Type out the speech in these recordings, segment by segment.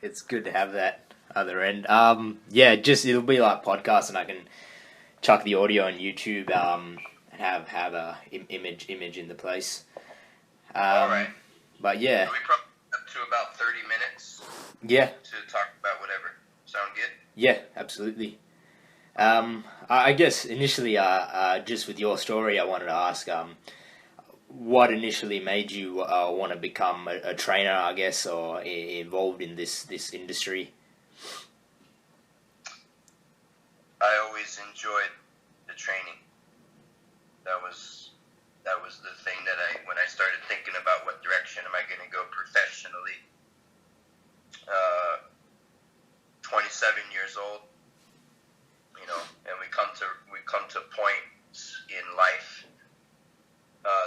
It's good to have that other end. Yeah, just it'll be like podcast, and I can chuck the audio on YouTube. And have a image in the place. All right. But yeah. So we probably up to about 30 minutes. Yeah. To talk about whatever. Sound good? Yeah, absolutely. I guess initially, just with your story, I wanted to ask, what initially made you want to become a trainer, I guess, or involved in this industry? I always enjoyed the training. That was the thing that when I started thinking about what direction am I going to go professionally. 27 years old, and we come to points in life.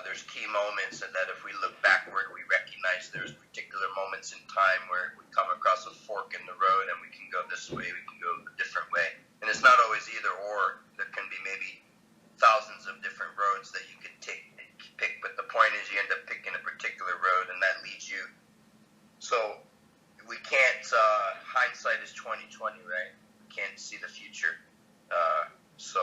There's key moments that if we look backward, we recognize there's particular moments in time where we come across a fork in the road and we can go this way, we can go a different way. And it's not always either or. There can be maybe thousands of different roads that you could pick, but the point is you end up picking a particular road, and that leads you. So we can't, hindsight is 20/20, right? We can't see the future. So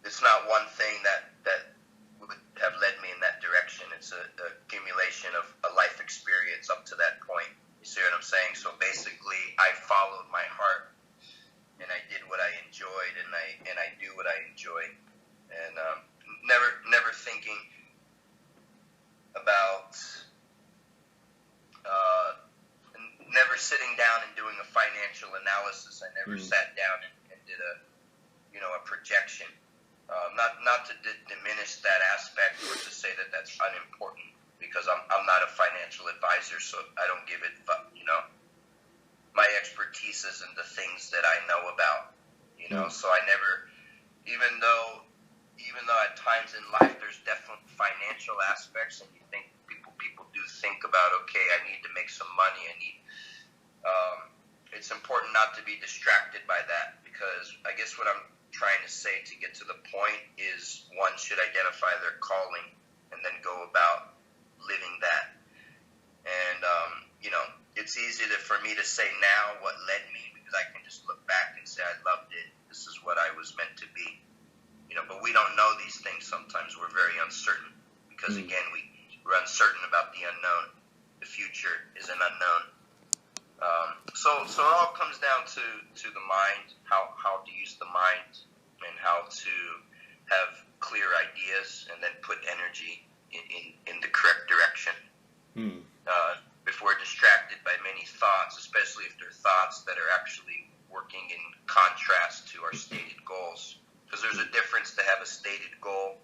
it's not one thing that would have led me in that direction. It's a accumulation of a life experience up to that point. You see what I'm saying? So basically, I followed my heart, and I did what I enjoyed, and I do what I enjoy, and never thinking about, never sitting down and doing a financial analysis. I never sat down and did a projection. Not to diminish that aspect or to say that that's unimportant, because I'm not a financial advisor, so I don't give it, my expertise is in the things that I know about, so I never, even though at times in life there's definitely financial aspects, and you think people do think about, okay, I need to make some money, it's important not to be distracted by that, because I guess what I'm trying to say to get to the point is one should identify their calling and then go about living that. And, it's easy for me to say now what led me, because I can just look back and say I loved it. This is what I was meant to be. But we don't know these things sometimes. We're very uncertain because, again, we're uncertain about the unknown. The future is an unknown. So it all comes down to the mind, how to use the mind, and how to have clear ideas and then put energy in the correct direction. If we're distracted by many thoughts, especially if they're thoughts that are actually working in contrast to our stated goals, because there's a difference to have a stated goal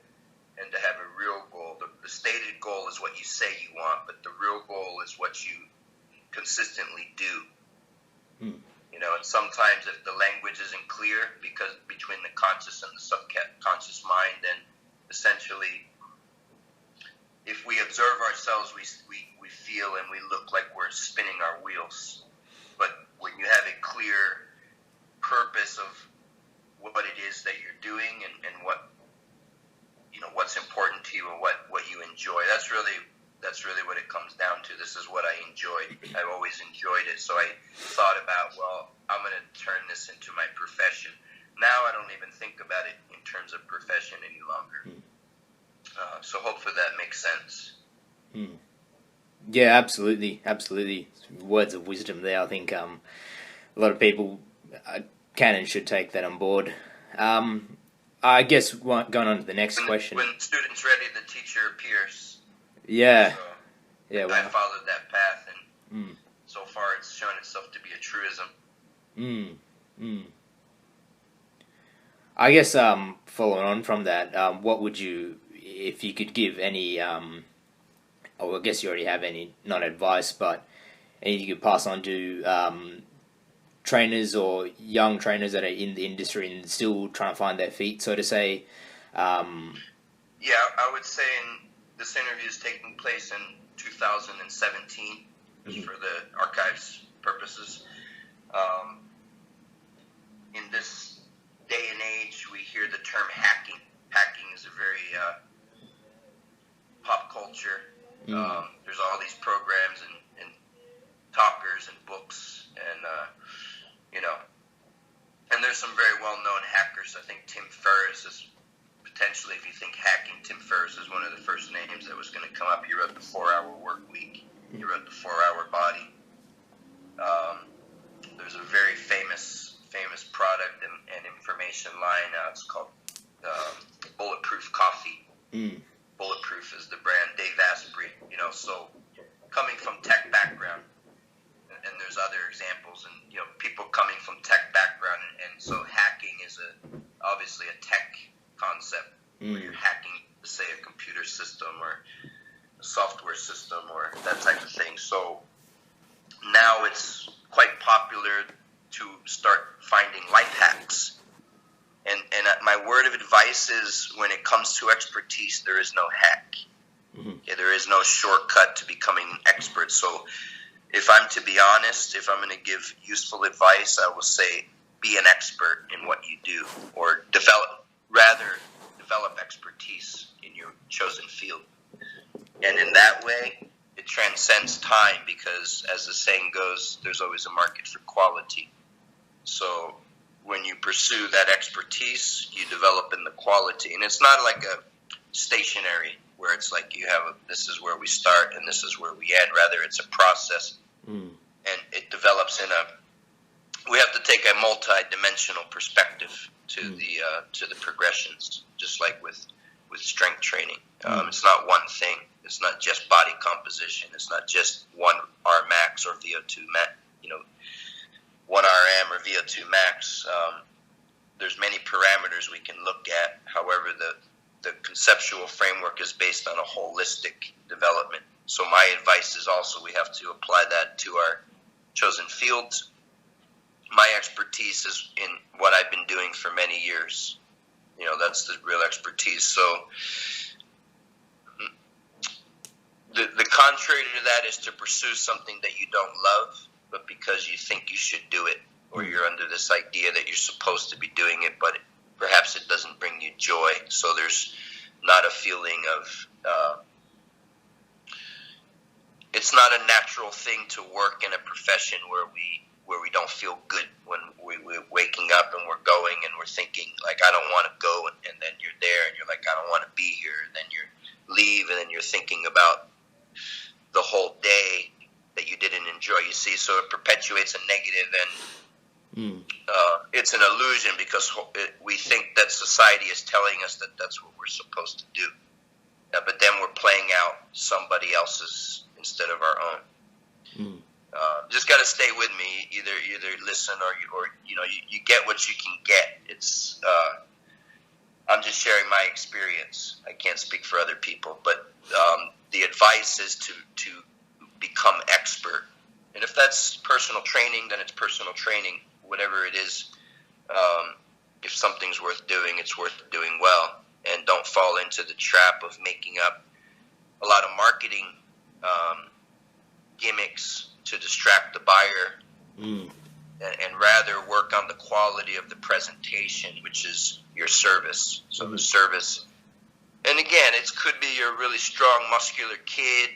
and to have a real goal. The stated goal is what you say you want, but the real goal is what you consistently do. And sometimes if the language isn't clear, because between the conscious and the subconscious mind, then essentially, if we observe ourselves, we feel and we look like we're spinning our wheels. But when you have a clear purpose of what it is that you're doing and what what's important to you and what you enjoy, that's really what it comes down to. This is what I enjoyed. I've always enjoyed it. So I thought about, well, I'm going to turn this into my profession. Now I don't even think about it in terms of profession any longer. So hopefully that makes sense. Yeah, absolutely. Words of wisdom there. I think a lot of people can and should take that on board. I guess going on to the next question. When students ready, the teacher appears. Yeah. So yeah. I followed that path, and so far it's shown itself to be a truism. I guess following on from that, what would you, if you could give any, I guess you already have any, not advice, but any you could pass on to trainers or young trainers that are in the industry and still trying to find their feet, so to say? Yeah, I would say this interview is taking place in 2017, just for the archives purposes. In this day and age, we hear the term hacking. Hacking is a very pop culture. There's all these programs to expertise, there is no hack. Okay, there is no shortcut to becoming an expert. So if I'm to be honest, if I'm going to give useful advice, I will say be an expert in what you do, or develop expertise in your chosen field. And in that way, it transcends time, because as the saying goes, there's always a market for quality. So when you pursue that expertise, you develop in the quality. And it's not like a stationary where it's like you have this is where we start and this is where we end. Rather, it's a process. And it develops we have to take a multi-dimensional perspective to the progressions, just like with strength training. It's not one thing. It's not just body composition. It's not just one Rmax or VO2 max, 1 RM or VO2 max. There's many parameters we can look at. However, the conceptual framework is based on a holistic development. So my advice is also we have to apply that to our chosen fields. My expertise is in what I've been doing for many years. That's the real expertise. So the contrary to that is to pursue something that you don't love, but because you think you should do it, or you're under this idea that you're supposed to be doing it, but perhaps it doesn't bring you joy. So there's not a feeling of it's not a natural thing to work in a profession where we don't feel good when we're waking up and we're going and we're thinking like, I don't want to go, and then you're there and you're like, I don't want to be here, and then you leave and then you're thinking about the whole day that you didn't enjoy. You see, so it perpetuates a negative, and it's an illusion, because we think that society is telling us that that's what we're supposed to do, but then we're playing out somebody else's instead of our own. Just got to stay with me. Either listen or you get what you can get. It's I'm just sharing my experience. I can't speak for other people, but the advice is to become expert. And if that's personal training, then it's personal training. Whatever it is, if something's worth doing, it's worth doing well. And don't fall into the trap of making up a lot of marketing gimmicks to distract the buyer, and rather work on the quality of the presentation, which is your service. So the service, and again, it could be you're a really strong, muscular kid,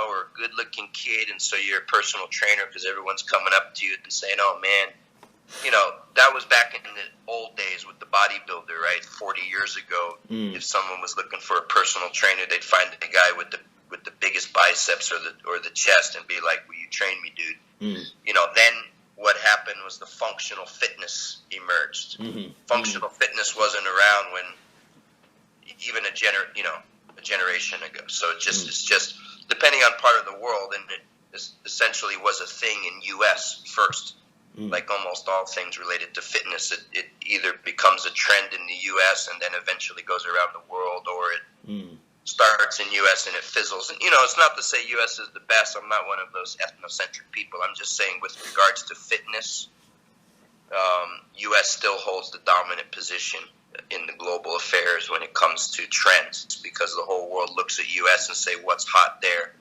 or a good-looking kid, and so you're a personal trainer because everyone's coming up to you and saying, "Oh man, that was back in the old days with the bodybuilder, right? 40 years ago, if someone was looking for a personal trainer, they'd find the guy with the biggest biceps or the chest and be like, will you train me, dude? Then what happened was the functional fitness emerged. Functional fitness wasn't around when even a generation ago. So it's just depending on part of the world, and it essentially was a thing in U.S. first. Like almost all things related to fitness, it either becomes a trend in the U.S. and then eventually goes around the world, or it starts in U.S. and it fizzles. And, it's not to say U.S. is the best. I'm not one of those ethnocentric people. I'm just saying with regards to fitness, U.S. still holds the dominant position in the global affairs when it comes to trends, because the whole world looks at U.S. and say, what's hot there?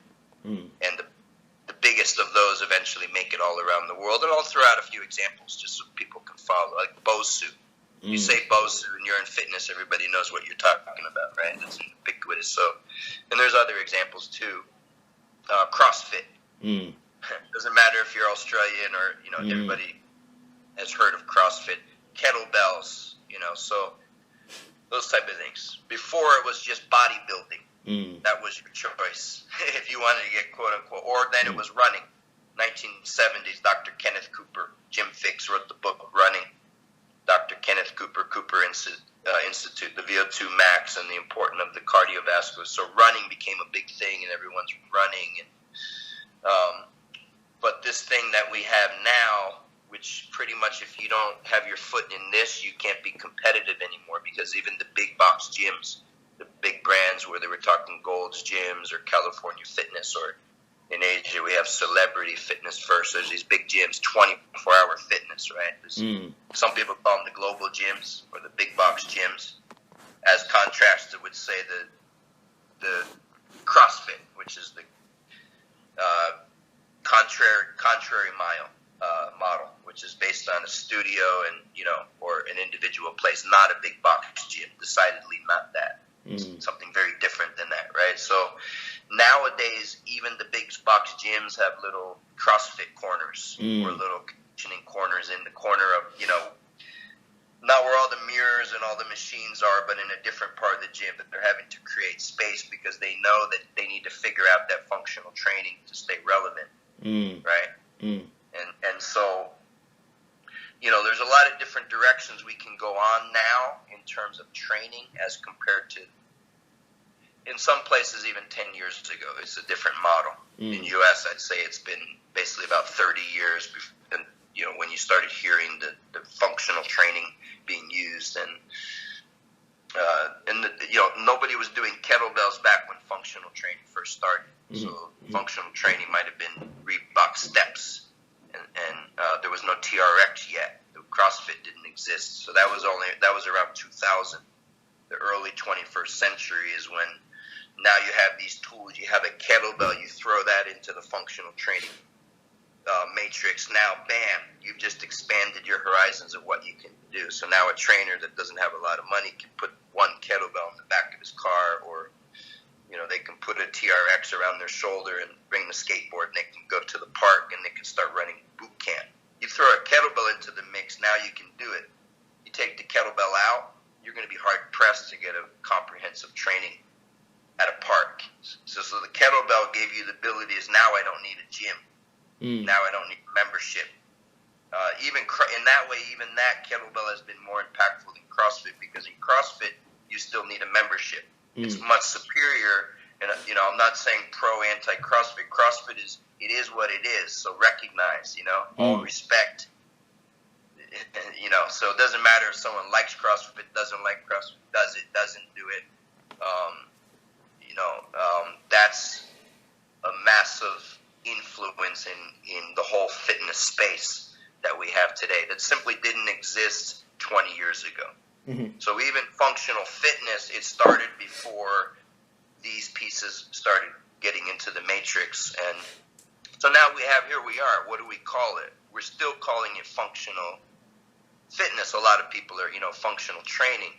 And the biggest of those eventually make it all around the world. And I'll throw out a few examples just so people can follow, like Bosu. You say Bosu and you're in fitness, everybody knows what you're talking about, right? That's ubiquitous. So, and there's other examples too. Crossfit. Doesn't matter if you're Australian or, everybody has heard of CrossFit. Kettlebells, so those type of things. Before it was just bodybuilding. That was your choice if you wanted to get quote unquote, or then it was running. 1970s, Dr. Kenneth Cooper, Jim Fix wrote the book Running. Dr. Kenneth Cooper Institute, the VO2 max, and the importance of the cardiovascular. So running became a big thing, and everyone's running. And but this thing that we have now, which pretty much if you don't have your foot in this, you can't be competitive anymore, because even the big box gyms, the big brands where they were talking Gold's Gyms or California Fitness, or in Asia we have Celebrity Fitness First. There's these big gyms, 24-hour fitness, right? Some people call them the global gyms or the big box gyms. as contrasted with, say, the Crossfit, which is the contrary model, which is based on a studio and, or an individual place, not a big box gym. Decidedly not that. Something very different than that, right? So nowadays, even the big box gyms have little CrossFit corners or little conditioning corners in the corner of, not where all the mirrors and all the machines are, but in a different part of the gym. That they're having to create space because they know that they need to figure out that functional training to stay relevant, right? And so, there's a lot of different directions we can go on now in terms of training as compared to, in some places, even 10 years ago. It's a different model. In the U.S., I'd say it's been basically about 30 years before, when you started hearing the functional training being used, and nobody was doing kettlebells back when functional training first started. So functional training might have been Reebok steps, and there was no TRX yet. The CrossFit didn't exist, so that was around 2000. The early 21st century is when now you have these tools. You have a kettlebell, you throw that into the functional training matrix. Now, bam, you've just expanded your horizons of what you can do. So now a trainer that doesn't have a lot of money can put one kettlebell in the back of his car, or they can put a TRX around their shoulder and bring the skateboard, and they can go to the park and they can start running boot camp. You throw a kettlebell into the mix, now you can do it. You take the kettlebell out, you're going to be hard pressed to get a comprehensive training at a park. So the kettlebell gave you the ability is now I don't need a gym. Now I don't need membership. Even in that way, even that kettlebell has been more impactful than CrossFit, because in CrossFit you still need a membership. It's much superior, and I'm not saying pro anti CrossFit. CrossFit is what it is. So recognize, all respect. So it doesn't matter if someone likes CrossFit, doesn't like CrossFit, does it, doesn't do it. That's a massive influence in the whole fitness space that we have today that simply didn't exist 20 years ago. So even functional fitness, it started before these pieces started getting into the matrix. And so now here we are. What do we call it? We're still calling it functional fitness. A lot of people are, functional training.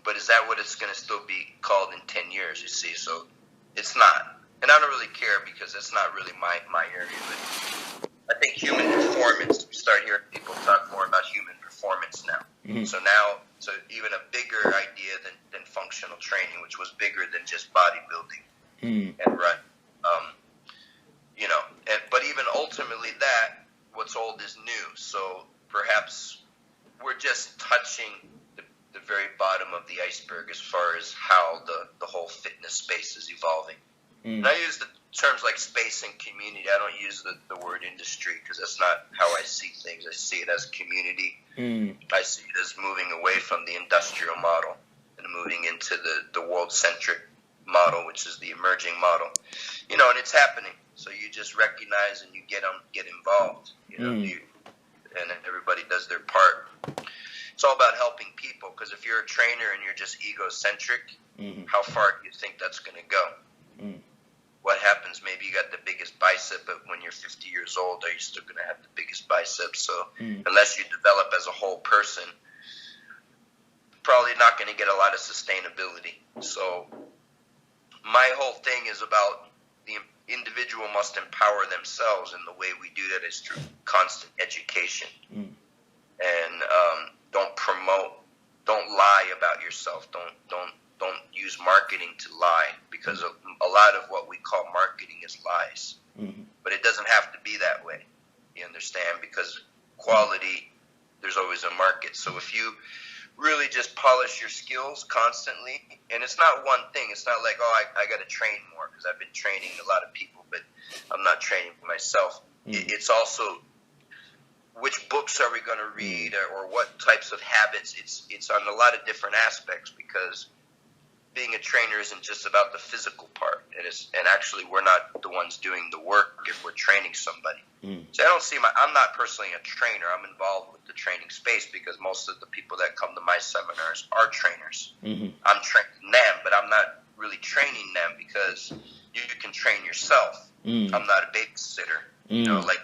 But is that what it's going to still be called in 10 years, you see? So it's not. And I don't really care, because it's not really my area. But I think human performance, we start hearing people talk more about human performance now. So even a bigger idea than functional training, which was bigger than just bodybuilding and run. But even ultimately that, what's old is new. So perhaps we're just touching the very bottom of the iceberg as far as how the whole fitness space is evolving. And I use the terms like space and community. I don't use the word industry, because that's not how I see things. I see it as community. I see it as moving away from the industrial model and moving into the world-centric model, which is the emerging model. And it's happening. So you just recognize and you get involved. And everybody does their part. It's all about helping people, because if you're a trainer and you're just egocentric, how far do you think that's going to go? What happens? Maybe you got the biggest bicep, but when you're 50 years old, are you still going to have the biggest bicep? So unless you develop as a whole person, probably not going to get a lot of sustainability. So my whole thing is about the individual must empower themselves, and the way we do that is through constant education. And don't lie about yourself. Don't use marketing to lie, because a lot of what we call marketing is lies. But it doesn't have to be that way. You understand? Because quality, there's always a market. So if you really just polish your skills constantly, and it's not one thing. It's not like, I got to train more, because I've been training a lot of people, but I'm not training myself. It's also which books are we going to read, or what types of habits. It's on a lot of different aspects, because being a trainer isn't just about the physical part. And actually, we're not the ones doing the work if we're training somebody. So I don't see I'm not personally a trainer. I'm involved with the training space because most of the people that come to my seminars are trainers. I'm training them, but I'm not really training them because you can train yourself. I'm not a babysitter. You know, like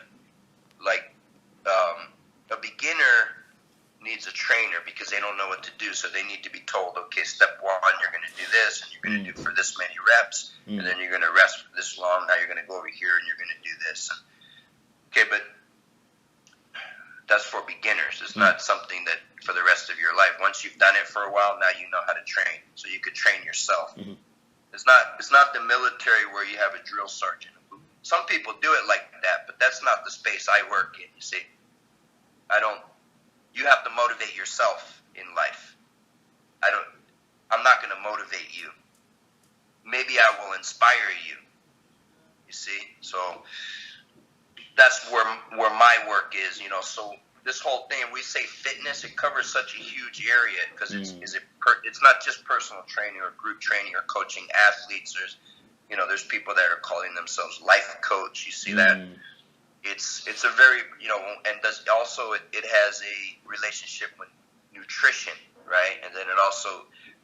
a beginner needs a trainer because they don't know what to do, so they need to be told, okay, step one, you're going to do this, and you're going to do for this many reps, and then you're going to rest for this long, now you're going to go over here, and you're going to do this. Okay, but that's for beginners. It's not something that for the rest of your life. Once you've done it for a while, now you know how to train, so you could train yourself. It's not the military where you have a drill sergeant. Some people do it like that, but that's not the space I work in, you see. You have to motivate yourself in life. I'm not going to motivate you. Maybe I will inspire you. You see? So that's where my work is, you know. So this whole thing, we say fitness, it covers such a huge area because it's not just personal training or group training or coaching athletes. There's people that are calling themselves life coach. You see that? It's a very, and it has a relationship with nutrition, right? And then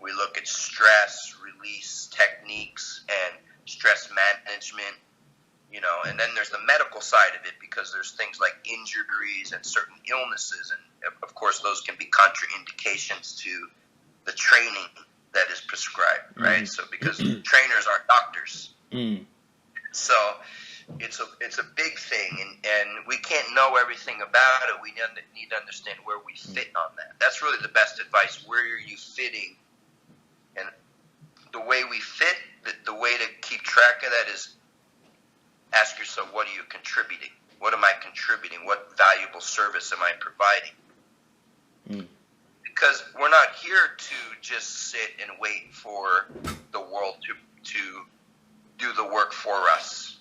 we look at stress release techniques and stress management, and then there's the medical side of it because there's things like injuries and certain illnesses. And of course, those can be contraindications to the training that is prescribed, right? So because trainers aren't doctors. So it's a big thing, and we can't know everything about it. We need to understand where we fit on that. That's really the best advice. Where are you fitting? And the way we fit, the way to keep track of that is ask yourself, what are you contributing? What am I contributing? What valuable service am I providing? Because we're not here to just sit and wait for the world to do the work for us.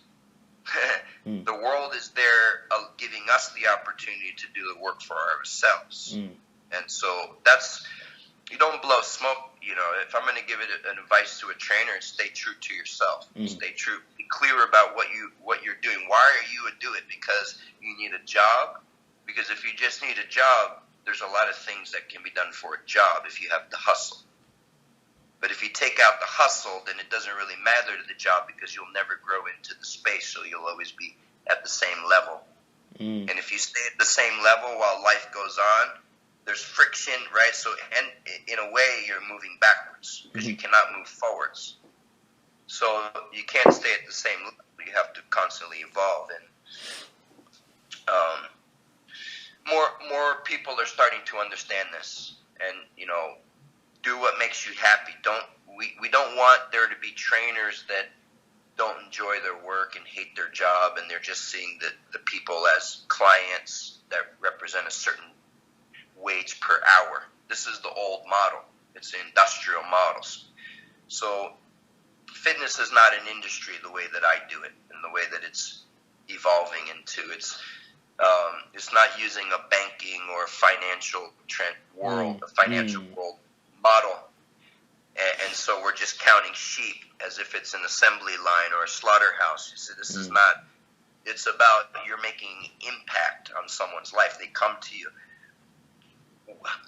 The world is there giving us the opportunity to do the work for ourselves. And so you don't blow smoke. If I'm going to give it an advice to a trainer, stay true to yourself. Stay true. Be clear about what you're doing. Why are you do it? Because you need a job? Because if you just need a job, there's a lot of things that can be done for a job if you have the hustle. But if you take out the hustle, then it doesn't really matter to the job because you'll never grow into the space, so you'll always be at the same level. And if you stay at the same level while life goes on, there's friction, right? So and in a way, you're moving backwards because you cannot move forwards. So you can't stay at the same level. You have to constantly evolve. And more people are starting to understand this, and do what makes you happy. We don't want there to be trainers that don't enjoy their work and hate their job, and they're just seeing the people as clients that represent a certain wage per hour. This is the old model. It's the industrial models. So fitness is not an industry the way that I do it and the way that it's evolving into. It's not using a banking or a financial world model. And so we're just counting sheep as if it's an assembly line or a slaughterhouse. You see, this is not, it's about you're making impact on someone's life. They come to you.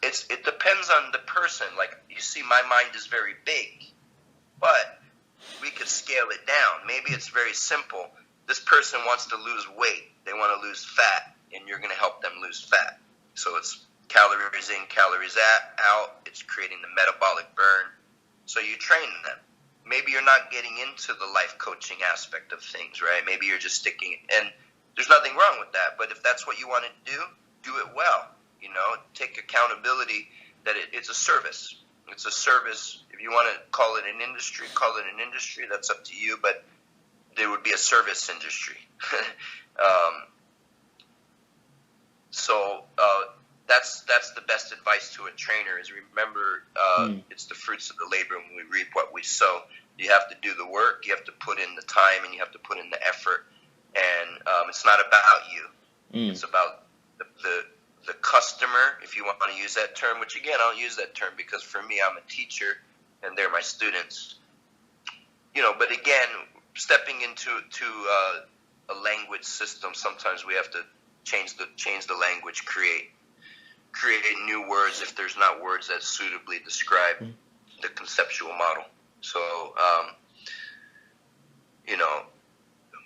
It depends on the person. Like, you see, my mind is very big, but we could scale it down. Maybe it's very simple. This person wants to lose weight. They want to lose fat, and you're going to help them lose fat. So it's calories in, calories out. It's creating the metabolic burn. So you train them. Maybe you're not getting into the life coaching aspect of things, right? Maybe you're just sticking, and there's nothing wrong with that. But if that's what you want to do it well. Take accountability that it's a service. It's a service. If you want to call it an industry, call it an industry. That's up to you. But there would be a service industry. That's the best advice to a trainer is remember it's the fruits of the labor when we reap what we sow. You have to do the work, you have to put in the time, and you have to put in the effort. And it's not about you. It's about the customer, if you want to use that term, which again, I don't use that term because for me, I'm a teacher and they're my students. But again, stepping into a language system, sometimes we have to change the language, create new words if there's not words that suitably describe the conceptual model. So,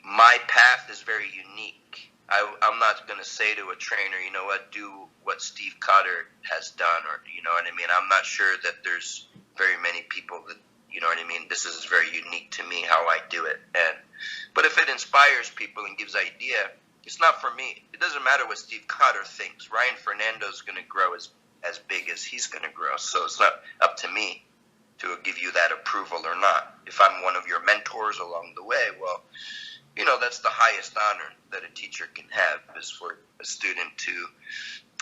my path is very unique. I'm not going to say to a trainer, you know what, do what Steve Cotter has done, or, you know what I mean? I'm not sure that there's very many people that, you know what I mean? This is very unique to me, how I do it. But if it inspires people and gives idea, it's not for me. It doesn't matter what Steve Cotter thinks. Ryan Fernando's going to grow as big as he's going to grow. So it's not up to me to give you that approval or not. If I'm one of your mentors along the way, well, that's the highest honor that a teacher can have, is for a student to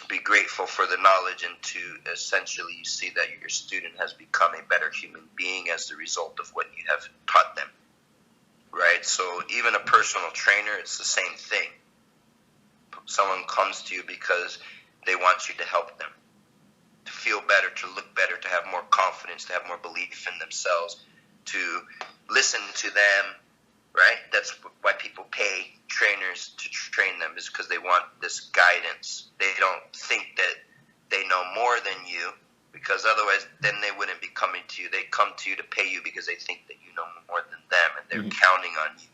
be grateful for the knowledge and to essentially you see that your student has become a better human being as the result of what you have taught them, right? So even a personal trainer, it's the same thing. Someone comes to you because they want you to help them, to feel better, to look better, to have more confidence, to have more belief in themselves, to listen to them, right? That's why people pay trainers to train them, is because they want this guidance. They don't think that they know more than you, because otherwise then they wouldn't be coming to you. They come to you to pay you because they think that you know more than them and they're counting on you.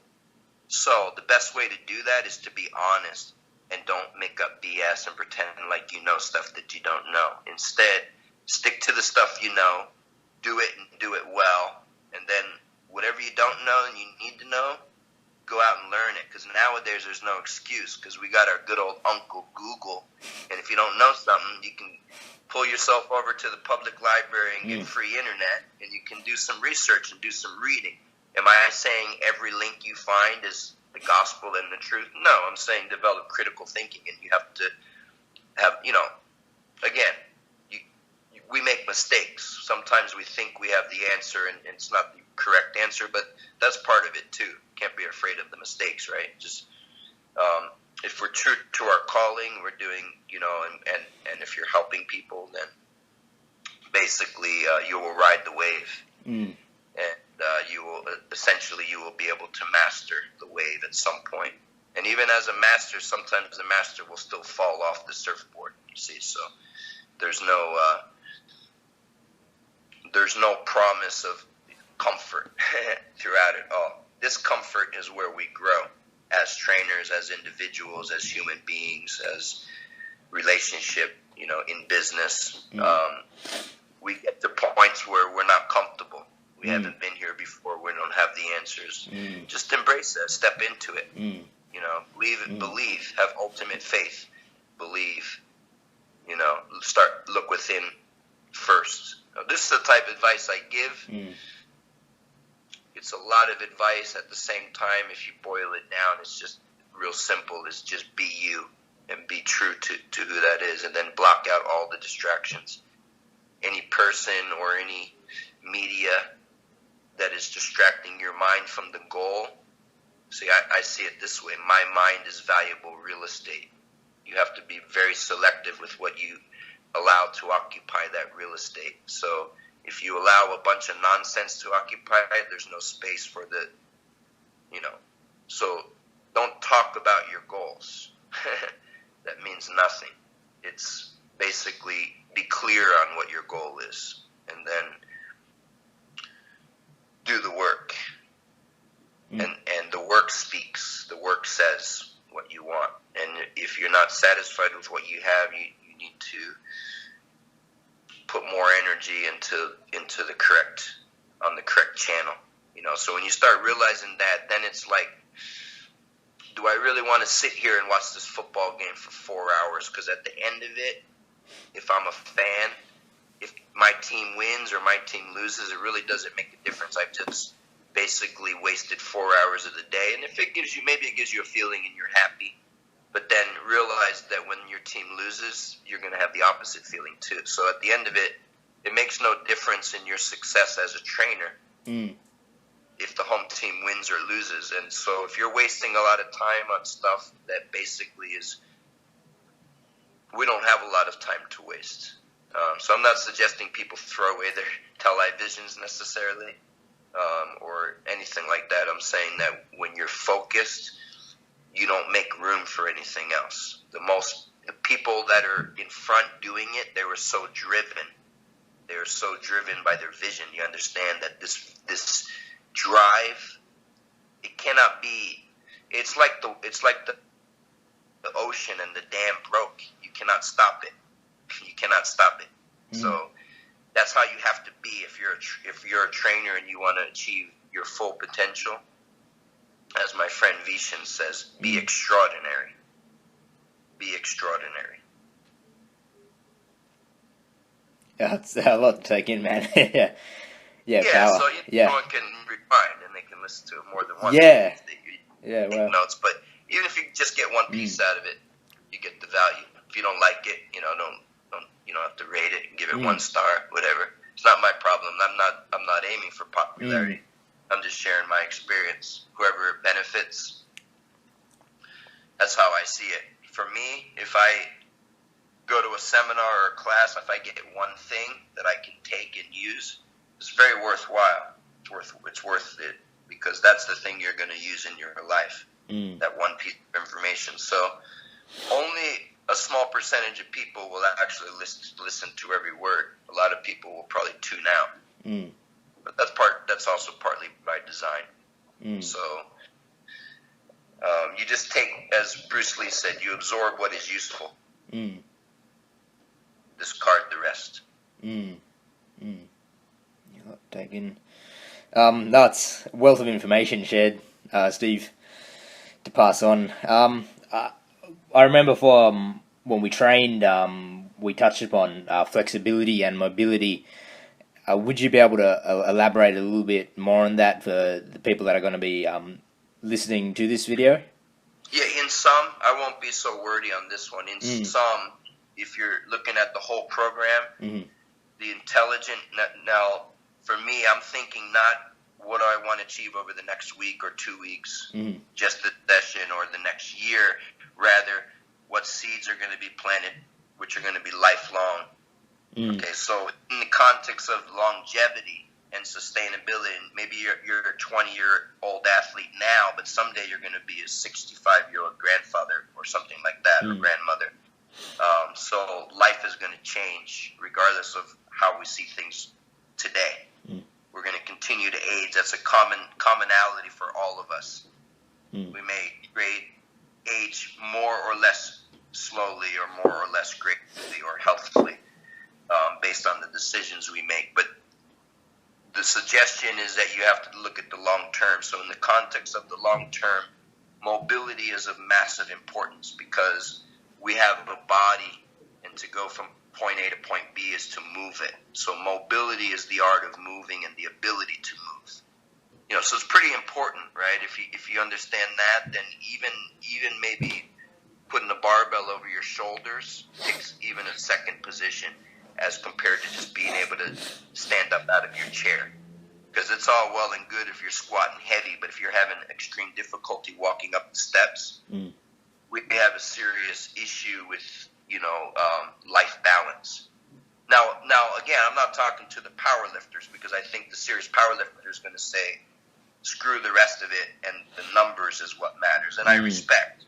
So the best way to do that is to be honest and don't make up BS and pretend like you know stuff that you don't know. Instead, stick to the stuff you know, do it and do it well, and then whatever you don't know and you need to know, go out and learn it. Because nowadays there's no excuse, because we got our good old Uncle Google, and if you don't know something, you can pull yourself over to the public library and get free internet, and you can do some research and do some reading. Am I saying every link you find is the gospel and the truth? No, I'm saying develop critical thinking, and you have to have, again, we make mistakes. Sometimes we think we have the answer, and it's not the correct answer, but that's part of it too. Can't be afraid of the mistakes, right? Just if we're true to our calling, we're doing, and if you're helping people, then basically you will ride the wave, and you will be able to master the wave at some point. And even as a master, sometimes the master will still fall off the surfboard. You see, so there's no promise of comfort throughout it all. Discomfort is where we grow as trainers, as individuals, as human beings, as relationship, in business. We get to points where we're not comfortable. We haven't been here before. We don't have the answers. Just embrace that. Step into it. Believe. Have ultimate faith. Believe. Look within first. Now, this is the type of advice I give. It's a lot of advice. At the same time, if you boil it down, it's just real simple. It's just be you and be true to who that is, and then block out all the distractions. Any person or any media that is distracting your mind from the goal. See, I see it this way. My mind is valuable real estate. You have to be very selective with what you allow to occupy that real estate. So if you allow a bunch of nonsense to occupy it, there's no space for the, so don't talk about your goals. That means nothing. It's basically be clear on what your goal is, and then do the work. And the work speaks. The work says what you want. And if you're not satisfied with what you have, you need to put more energy into the correct channel. So when you start realizing that, then it's like, do I really want to sit here and watch this football game for 4 hours? Because at the end of it, if I'm a fan, if my team wins or my team loses, it really doesn't make a difference. I've just basically wasted 4 hours of the day. And if it gives you, maybe it gives you a feeling and you're happy, but then realize that when your team loses, you're going to have the opposite feeling too. So at the end of it, it makes no difference in your success as a trainer if the home team wins or loses. And so if you're wasting a lot of time on stuff that basically is, we don't have a lot of time to waste. So I'm not suggesting people throw away their televisions necessarily or anything like that. I'm saying that when you're focused you don't make room for anything else. The people that are in front doing it, they were so driven. They were so driven by their vision. You understand that this drive, it cannot be. It's like the ocean and the dam broke. You cannot stop it. You cannot stop it. So that's how you have to be if you're a trainer and you want to achieve your full potential. As my friend Vishen says, be extraordinary. Be extraordinary. Yeah, that's a lot to take in, man. yeah, power. So anyone can rewind and they can listen to it more than once. Yeah, take notes. But even if you just get one piece out of it, you get the value. If you don't like it, you don't have to rate it and give it 1 star, whatever. It's not my problem. I'm not aiming for popularity. I'm just sharing my experience. Whoever it benefits, that's how I see it. For me, if I go to a seminar or a class, if I get one thing that I can take and use, it's very worthwhile. It's worth it, because that's the thing you're going to use in your life, that one piece of information. So only a small percentage of people will actually listen to every word. A lot of people will probably tune out. But that's also partly by design. So you just take, as Bruce Lee said, you absorb what is useful. Discard the rest. Taken. That's a wealth of information shared, Steve, to pass on. I remember when we trained, we touched upon flexibility and mobility. Would you be able to elaborate a little bit more on that for the people that are going to be listening to this video? Yeah, in some, I won't be so wordy on this one. In some, if you're looking at the whole program, the intelligent, now, for me, I'm thinking not what do I want to achieve over the next week or 2 weeks, just the session or the next year. Rather, what seeds are going to be planted, which are going to be lifelong. Okay, so in the context of longevity and sustainability, and maybe you're a 20-year-old athlete now, but someday you're going to be a 65-year-old grandfather or something like that, or grandmother. So life is going to change regardless of how we see things today. We're going to continue to age. That's a commonality for all of us. We may age more or less slowly, or more or less greatly or healthily, based on the decisions we make. But the suggestion is that you have to look at the long term. So in the context of the long term, mobility is of massive importance, because we have a body, and to go from point A to point B is to move it. So mobility is the art of moving and the ability to move. So it's pretty important, right? If you understand that, then even maybe putting a barbell over your shoulders takes even a second position, as compared to just being able to stand up out of your chair. Because it's all well and good if you're squatting heavy, but if you're having extreme difficulty walking up the steps, we have a serious issue with, life balance. Now, again, I'm not talking to the power lifters, because I think the serious power lifter is going to say, screw the rest of it, and the numbers is what matters. And I respect,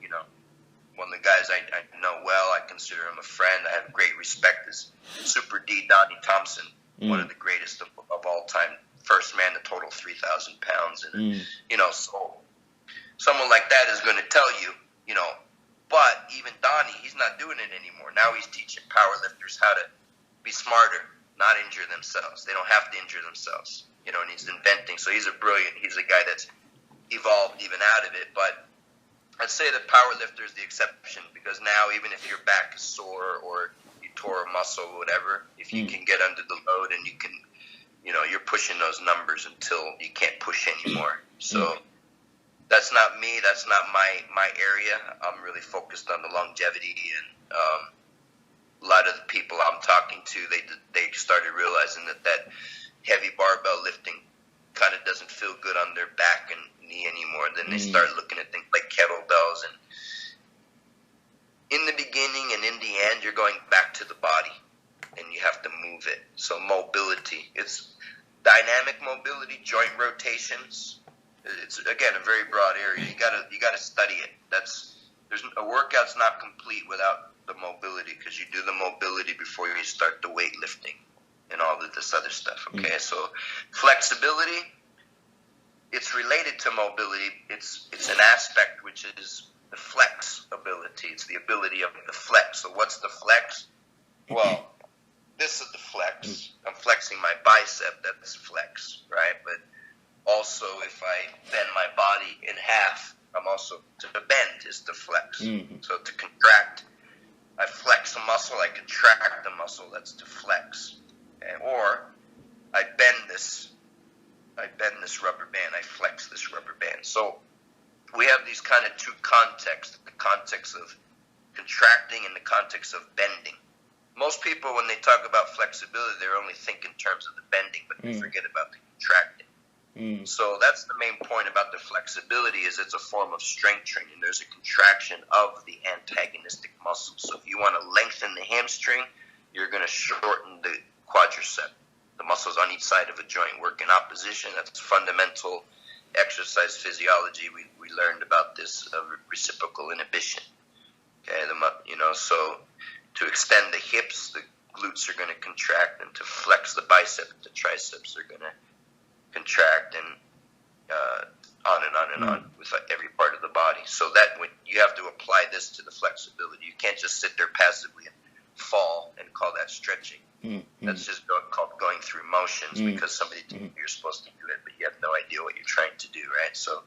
one of the guys I know well, I consider him a friend, I have great respect, is Super D Donnie Thompson, one of the greatest of all time, first man to total 3,000 pounds. And, so someone like that is going to tell you, but even Donnie, he's not doing it anymore. Now he's teaching powerlifters how to be smarter, not injure themselves. They don't have to injure themselves, and he's inventing. So he's a guy that's evolved even out of it. But I'd say the powerlifter is the exception, because now even if your back is sore or you tore a muscle or whatever, if you can get under the load and you can, you're pushing those numbers until you can't push anymore. So that's not me. That's not my area. I'm really focused on the longevity, and a lot of the people I'm talking to, they started realizing that heavy barbell lifting kind of doesn't feel good on their back and knee anymore. Then they start looking at things like kettlebells, and in the beginning and in the end, you're going back to the body, and you have to move it. So mobility, it's dynamic mobility, joint rotations, It's again a very broad area. You gotta study it. A workout's not complete without the mobility, because you do the mobility before you start the weightlifting and all of this other stuff. Okay, so flexibility, it's related to mobility. It's an aspect which is the flex ability. It's the ability of the flex. So what's the flex? Well, this is the flex. I'm flexing my bicep. That's flex, right? But also, if I bend my body in half, I'm also, to bend is to flex. So to contract, I flex a muscle, I contract the muscle, that's to flex. Okay? Or I bend this rubber band, I flex this rubber band. So we have these kind of two contexts, the context of contracting and the context of bending. Most people, when they talk about flexibility, they're only thinking in terms of the bending, but they forget about the contracting. So that's the main point about the flexibility, is it's a form of strength training. There's a contraction of the antagonistic muscle. So if you want to lengthen the hamstring, you're going to shorten the quadricep. The muscles on each side of a joint work in opposition. That's fundamental exercise physiology. We learned about this reciprocal inhibition. Okay, so to extend the hips, the glutes are going to contract, and to flex the bicep, the triceps are going to contract, and on and on and on with every part of the body. So that when you have to apply this to the flexibility, you can't just sit there passively and fall and call that stretching. That's just called going through motions, because somebody told you you're supposed to do it, but you have no idea what you're trying to do, right? So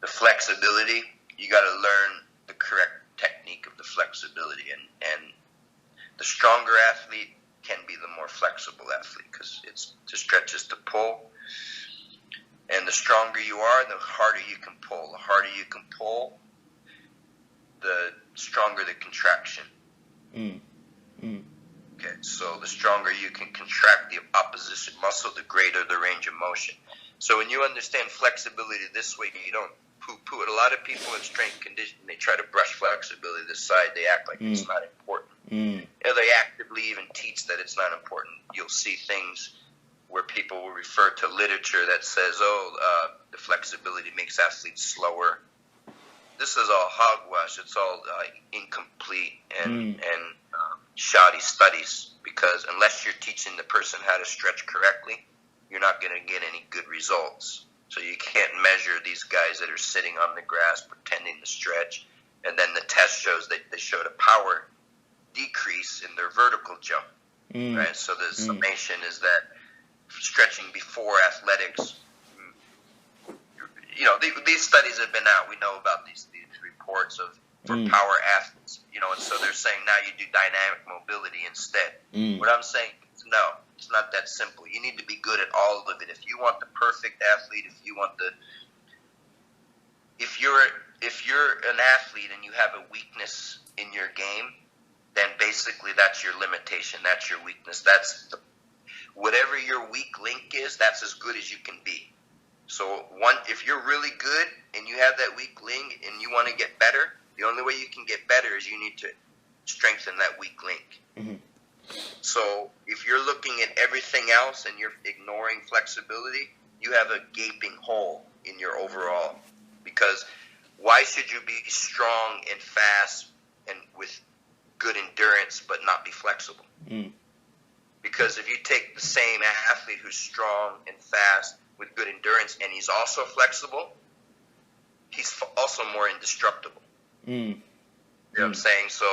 the flexibility, you got to learn the correct technique of the flexibility, and the stronger athlete can be the more flexible athlete, because it's to stretch is to pull. And the stronger you are, the harder you can pull. The harder you can pull, the stronger the contraction. Okay, so the stronger you can contract the opposition muscle, the greater the range of motion. So when you understand flexibility this way, you don't poo-poo it. A lot of people in strength conditioning, they try to brush flexibility aside. They act like it's not important. They actively even teach that it's not important. You'll see things where people will refer to literature that says, the flexibility makes athletes slower. This is all hogwash. It's all incomplete and shoddy studies, because unless you're teaching the person how to stretch correctly, you're not going to get any good results. So you can't measure these guys that are sitting on the grass pretending to stretch, and then the test shows that they showed a power decrease in their vertical jump, right? So the summation is that stretching before athletics, these studies have been out. We know about these reports for power athletes, and so they're saying now you do dynamic mobility instead. What I'm saying is no, it's not that simple. You need to be good at all of it. If you want the perfect athlete, if you're an athlete and you have a weakness in your game, then basically that's your limitation. That's your weakness. Whatever your weak link is, that's as good as you can be. So if you're really good and you have that weak link and you want to get better, the only way you can get better is you need to strengthen that weak link. So if you're looking at everything else and you're ignoring flexibility, you have a gaping hole in your overall. Because why should you be strong and fast and with good endurance but not be flexible? Because if you take the same athlete who's strong and fast with good endurance and he's also flexible, he's also more indestructible. You know what I'm saying? So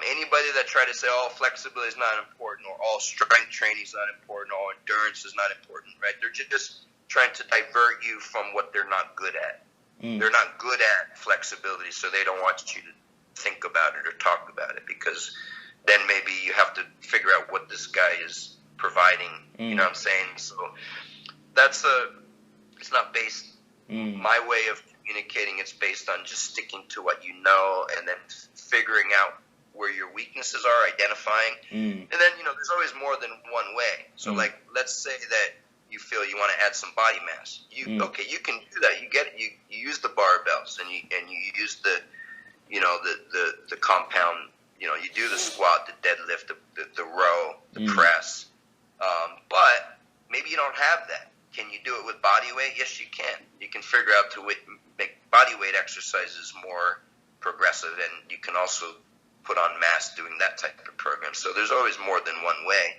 anybody that try to say, flexibility is not important, or all strength training is not important, or endurance is not important, right? They're just trying to divert you from what they're not good at. They're not good at flexibility, so they don't want you to think about it or talk about it, because then maybe you have to figure out what this guy is providing. You know what I'm saying? So it's not based, my way of communicating, it's based on just sticking to what you know and then figuring out where your weaknesses are, identifying. And then, there's always more than one way. So like, let's say that you feel you want to add some body mass. Okay, you can do that. You use the barbells and you use the compound, you do the squat, the deadlift, the row, the press. But maybe you don't have that. Can you do it with body weight? Yes, you can. You can figure out to make body weight exercises more progressive, and you can also put on mass doing that type of program. So there's always more than one way,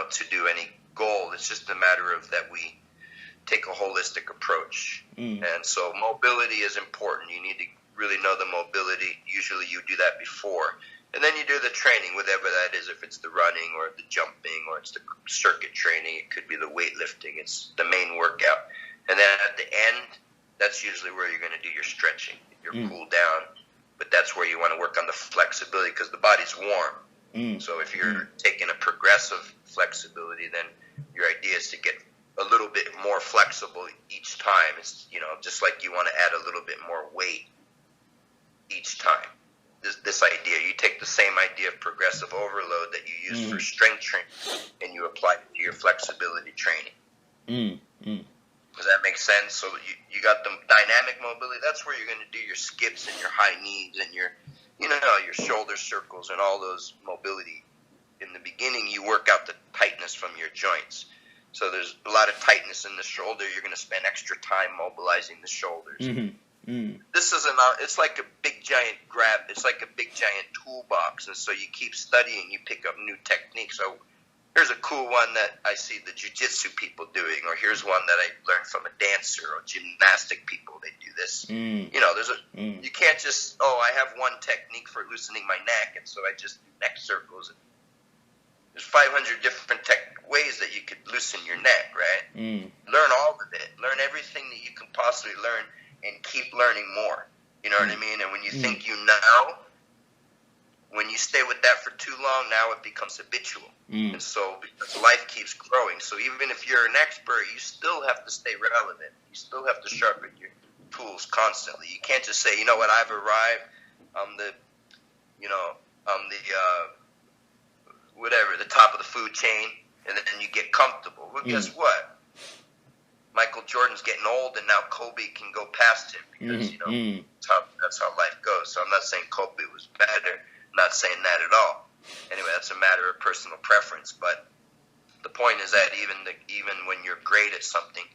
to do any goal. It's just a matter of that we take a holistic approach. And so mobility is important. You need to really know the mobility. Usually you do that before. And then you do the training, whatever that is, if it's the running or the jumping or it's the circuit training, it could be the weightlifting. It's the main workout. And then at the end, that's usually where you're going to do your stretching, your cool down. But that's where you want to work on the flexibility because the body's warm. So if you're taking a progressive flexibility, then your idea is to get a little bit more flexible each time. It's, just like you want to add a little bit more weight each time. This idea, you take the same idea of progressive overload that you use for strength training and you apply it to your flexibility training. Does that make sense? So you got the dynamic mobility. That's where you're going to do your skips and your high knees and your shoulder circles and all those mobility. In the beginning, you work out the tightness from your joints. So there's a lot of tightness in the shoulder. You're going to spend extra time mobilizing the shoulders. This is it's like a big giant it's like a big giant toolbox. And so you keep studying, you pick up new techniques. So here's a cool one that I see the jiu-jitsu people doing, or here's one that I learned from a dancer or gymnastic people. They do this. You can't just, I have one technique for loosening my neck, and so I just do neck circles. There's 500 different ways that you could loosen your neck, right? Learn all of it. Learn everything that you can possibly learn and keep learning more. You know what I mean? And when you think you know, when you stay with that for too long, now it becomes habitual. And so because life keeps growing, so even if you're an expert, you still have to stay relevant. You still have to sharpen your tools constantly. You can't just say, you know what, I've arrived. I'm the top of the food chain, and then you get comfortable. Well, guess what? Michael Jordan's getting old, and now Kobe can go past him because that's how life goes. So I'm not saying Kobe was better. I'm not saying that at all. Anyway, that's a matter of personal preference. But the point is that even when you're great at something,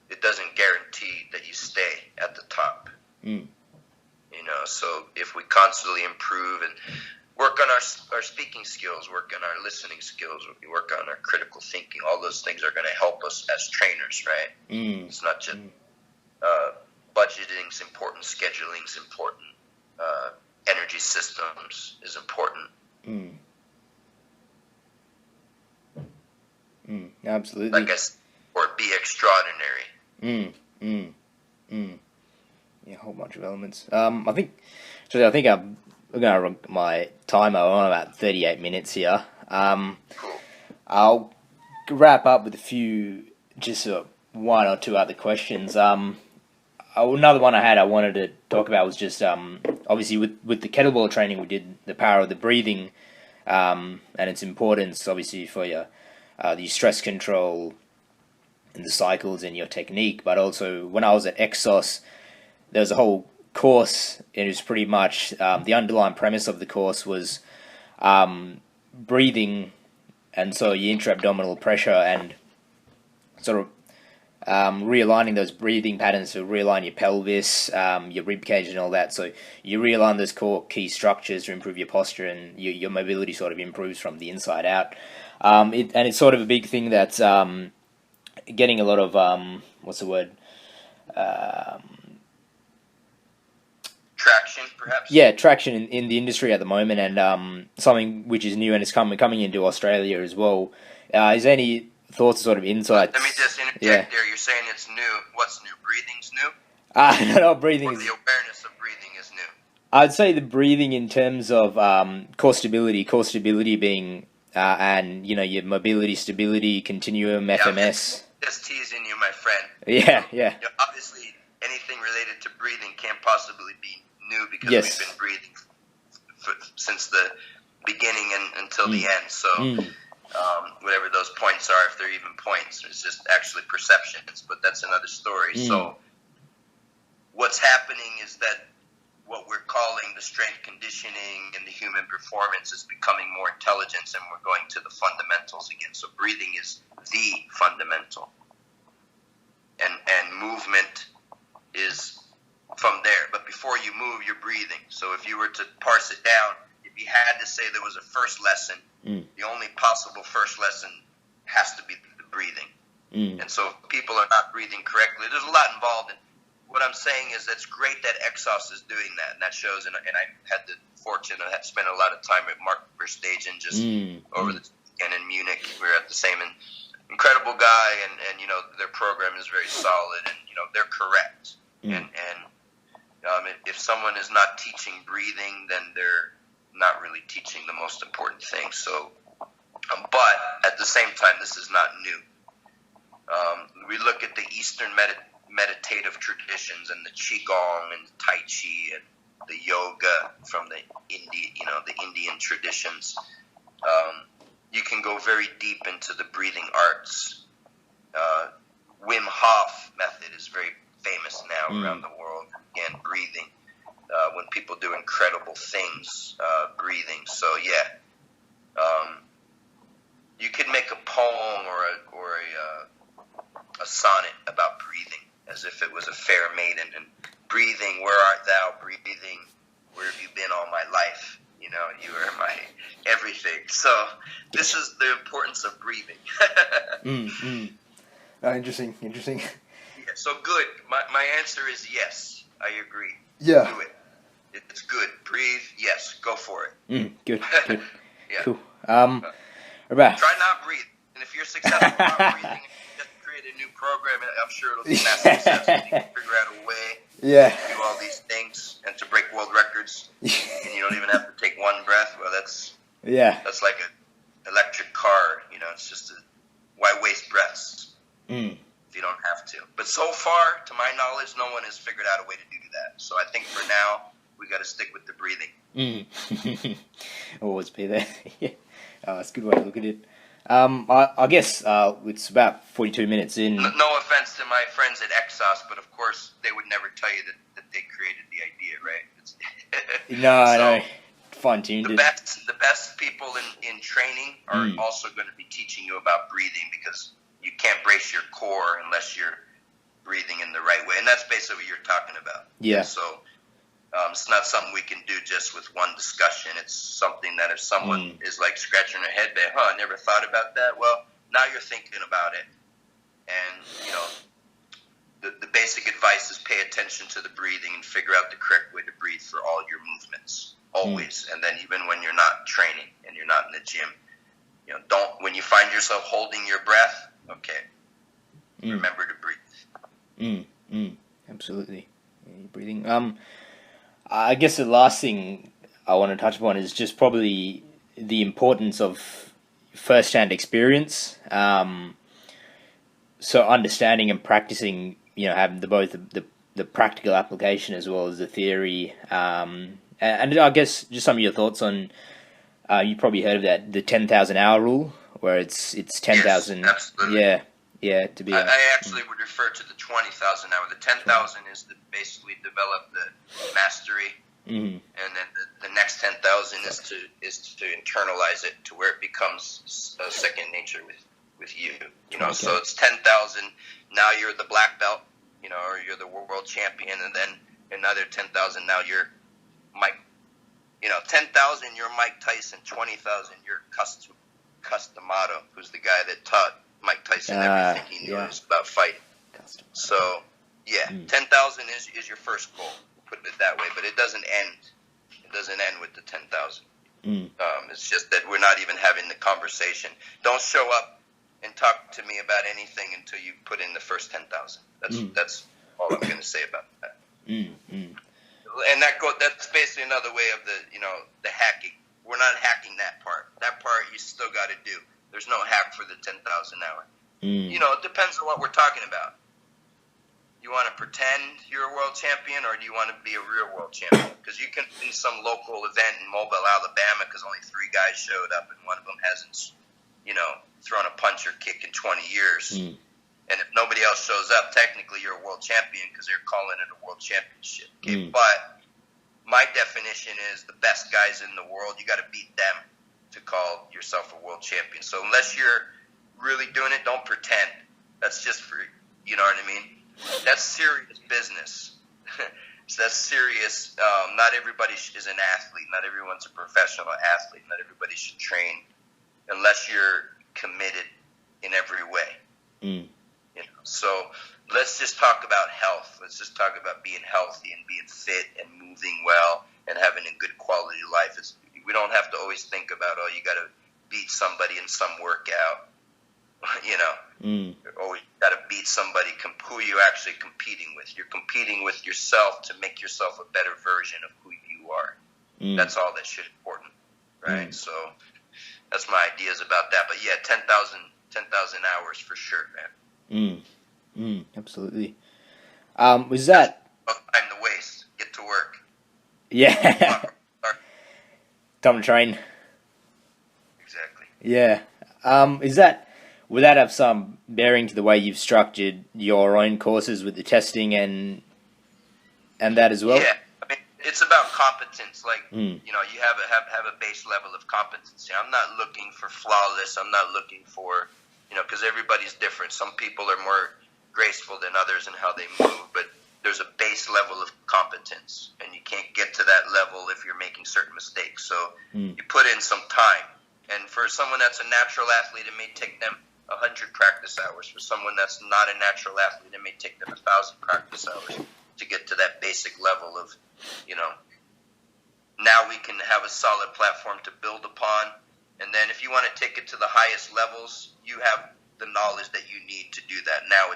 it doesn't guarantee that you stay at the top. So if we constantly improve and work on our speaking skills, work on our listening skills, we work on our critical thinking, all those things are going to help us as trainers, right? It's not just budgeting's important, scheduling's important, energy systems is important. Absolutely. Like I said, or be extraordinary. Yeah, a whole bunch of elements. I think I'm going to run my timer on about 38 minutes here. Cool. I'll wrap up with a few, just one or two other questions. Another one I wanted to talk about was just obviously with the kettlebell training, we did the power of the breathing and its importance, obviously, for your stress control and the cycles and your technique. But also, when I was at Exos, there was a whole course. It was pretty much the underlying premise of the course was breathing, and so your intra-abdominal pressure and sort of realigning those breathing patterns to realign your pelvis, your rib cage and all that. So you realign those core key structures to improve your posture, and your mobility sort of improves from the inside out. And it's sort of a big thing that's getting a lot of what's the word? Traction, perhaps? Yeah, traction in the industry at the moment, and something which is new and it's coming into Australia as well. Is there any thoughts or sort of insights? Let me just interject there. You're saying it's new. What's new? Breathing's new? No, breathing is... the awareness of breathing is new? I'd say the breathing in terms of core stability being, and, your mobility, stability, continuum, FMS. Just teasing you, my friend. Yeah. Obviously, anything related to breathing can't possibly be new because we've been breathing since the beginning and until the end. So whatever those points are, if they're even points, it's just actually perceptions, but that's another story. So what's happening is that what we're calling the strength conditioning and the human performance is becoming more intelligence, and we're going to the fundamentals again. So breathing is the fundamental, and movement is from there. But before you move, you're breathing. So if you were to parse it down, if you had to say there was a first lesson, the only possible first lesson has to be the breathing. And so if people are not breathing correctly, there's a lot involved in. What I'm saying is that's great that Exos is doing that, and that shows. And I had the fortune of spent a lot of time at Mark Verstappen just over the weekend in Munich. We were at the same, incredible guy, and you know, their program is very solid, and you know, they're correct. And if someone is not teaching breathing, then they're not really teaching the most important thing. So, but at the same time, this is not new. We look at the Eastern meditative traditions and the Qigong and the Tai Chi and the yoga from the Indian traditions. You can go very deep into the breathing arts. Wim Hof method is very famous now around the world. Again, breathing. When people do incredible things, breathing. So yeah, you could make a poem or a sonnet about breathing, as if it was a fair maiden. And breathing, where art thou? Breathing, where have you been all my life? You know, you are my everything. So this is the importance of breathing. Interesting. Yeah, so good. My answer is yes. I agree. Yeah. Do it. It's good. Breathe. Yes. Go for it. Good. Yeah. Cool. About Try not breathe. And if you're successful not breathing, just create a new program. I'm sure it'll be massive success. You can figure out a way to do all these things and to break world records. And you don't even have to take one breath. Well, that's like an electric car. You know, it's just why waste breaths if you don't have to. But so far, to my knowledge, no one has figured out a way to do that. So I think for now, we got to stick with the breathing. Always be there. Yeah. That's a good way to look at it. I guess it's about 42 minutes in. No offense to my friends at Exos, but of course they would never tell you that they created the idea, right? No, fine-tuned the best people in training are also going to be teaching you about breathing, because you can't brace your core unless you're breathing in the right way, and that's basically what you're talking about. Yeah. And so it's not something we can do just with one discussion. It's something that if someone is like scratching their head, I never thought about that. Well, now you're thinking about it. And, you know, the basic advice is pay attention to the breathing and figure out the correct way to breathe for all your movements, always. And then even when you're not training and you're not in the gym, you know, when you find yourself holding your breath, remember to breathe. Absolutely. Breathing. I guess the last thing I want to touch upon is just probably the importance of first-hand experience. So understanding and practicing, you know, having both the practical application as well as the theory. And I guess just some of your thoughts on, you probably heard of that, the 10,000 hour rule, where it's 10,000. Yes, absolutely. Yeah, to be. I actually would refer to the 20,000 hour. The 10,000 is to basically develop the mastery, and then the next 10,000 is to internalize it to where it becomes second nature with you. You know, so it's 10,000. Now you're the black belt, you know, or you're the world champion, and then another 10,000. Now you're Mike. You know, 10,000 you're Mike Tyson. 20,000 you're Customato, who's the guy that taught Mike Tyson everything he knew about fighting. So, 10,000 is your first goal, put it that way. But it doesn't end. It doesn't end with the 10,000. It's just that we're not even having the conversation. Don't show up and talk to me about anything until you put in the first 10,000. That's all I'm going to say about that. And that's basically another way of the hacking. We're not hacking that part. That part you still got to do. There's no hack for the 10,000 hour. You know, it depends on what we're talking about. You want to pretend you're a world champion, or do you want to be a real world champion? Because you can do some local event in Mobile, Alabama, because only 3 guys showed up, and one of them hasn't, you know, thrown a punch or kick in 20 years. And if nobody else shows up, technically you're a world champion because they're calling it a world championship. Okay? But my definition is the best guys in the world. You got to beat them to call yourself a world champion. So unless you're really doing it, don't pretend. That's just for, you know what I mean? That's serious business. So that's serious. Not everybody is an athlete. Not everyone's a professional athlete. Not everybody should train unless you're committed in every way. You know? So let's just talk about health. Let's just talk about being healthy and being fit and moving well and having a good quality life. We don't have to always think about, oh, you got to beat somebody in some workout. You know, or you got to beat somebody. Who are you actually competing with? You're competing with yourself to make yourself a better version of who you are. That's all that shit important, right? So that's my ideas about that. But yeah, 10,000 hours for sure, man. Absolutely. Was that time to waste? Get to work. Yeah. Time to train. Exactly. Yeah. Would that have some bearing to the way you've structured your own courses with the testing and that as well? Yeah, I mean, it's about competence. Like, you know, you have a base level of competency. I'm not looking for flawless. I'm not looking for, you know, because everybody's different. Some people are more graceful than others in how they move, but there's a base level of competence, and you can't get to that level if you're making certain mistakes. So you put in some time. And for someone that's a natural athlete, it may take them 100 practice hours. For someone that's not a natural athlete, it may take them 1,000 practice hours to get to that basic level of, you know, now we can have a solid platform to build upon. And then if you want to take it to the highest levels, you have the knowledge that you need to do that. Now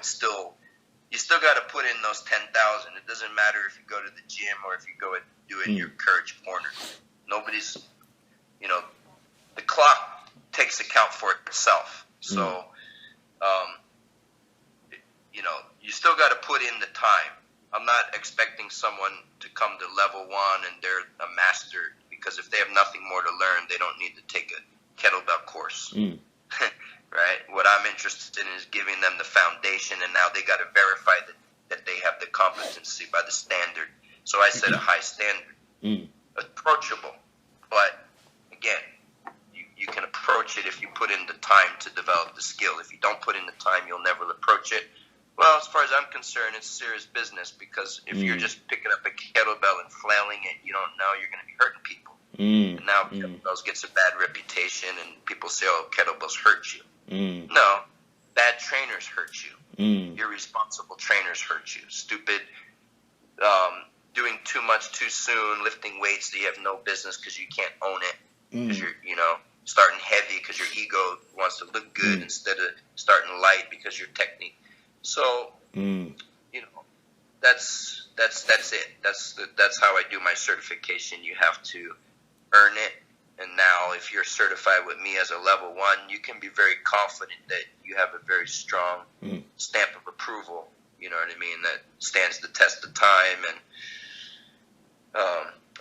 you still got to put in those 10,000. It doesn't matter if you go to the gym or if you go and do it in your Courage Corner. Nobody's, you know, the clock takes account for itself. So, you know, you still got to put in the time. I'm not expecting someone to come to level 1 and they're a master, because if they have nothing more to learn, they don't need to take a kettlebell course. Right? What I'm interested in is giving them the foundation, and now they got to verify that they have the competency by the standard. So I set a high standard. Approachable. But, again, you can approach it if you put in the time to develop the skill. If you don't put in the time, you'll never approach it. Well, as far as I'm concerned, it's serious business, because if you're just picking up a kettlebell and flailing it, you don't know, you're going to be hurting people. And now kettlebells gets a bad reputation, and people say, oh, kettlebells hurt you. No, bad trainers hurt you. Irresponsible trainers hurt you. Stupid, doing too much too soon, lifting weights that you have no business because you can't own it. Because you're, you know, starting heavy because your ego wants to look good instead of starting light because your technique. So, you know, that's it. That's how I do my certification. You have to earn it. And now if you're certified with me as a level 1, you can be very confident that you have a very strong stamp of approval, you know what I mean, that stands the test of time. And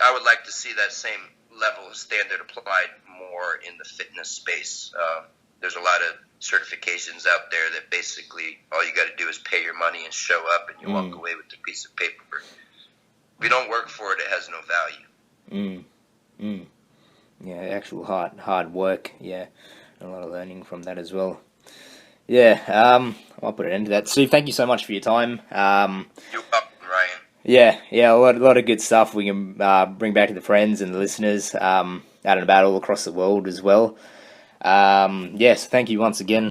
I would like to see that same level of standard applied more in the fitness space. There's a lot of certifications out there that basically all you got to do is pay your money and show up, and you walk away with a piece of paper. If you don't work for it, it has no value. Yeah, actual hard work. Yeah, a lot of learning from that as well. Yeah, I'll put an end to that. Steve, thank you so much for your time. You're welcome, Ryan. Yeah, a lot of good stuff we can bring back to the friends and the listeners out and about all across the world as well. Yes, thank you once again.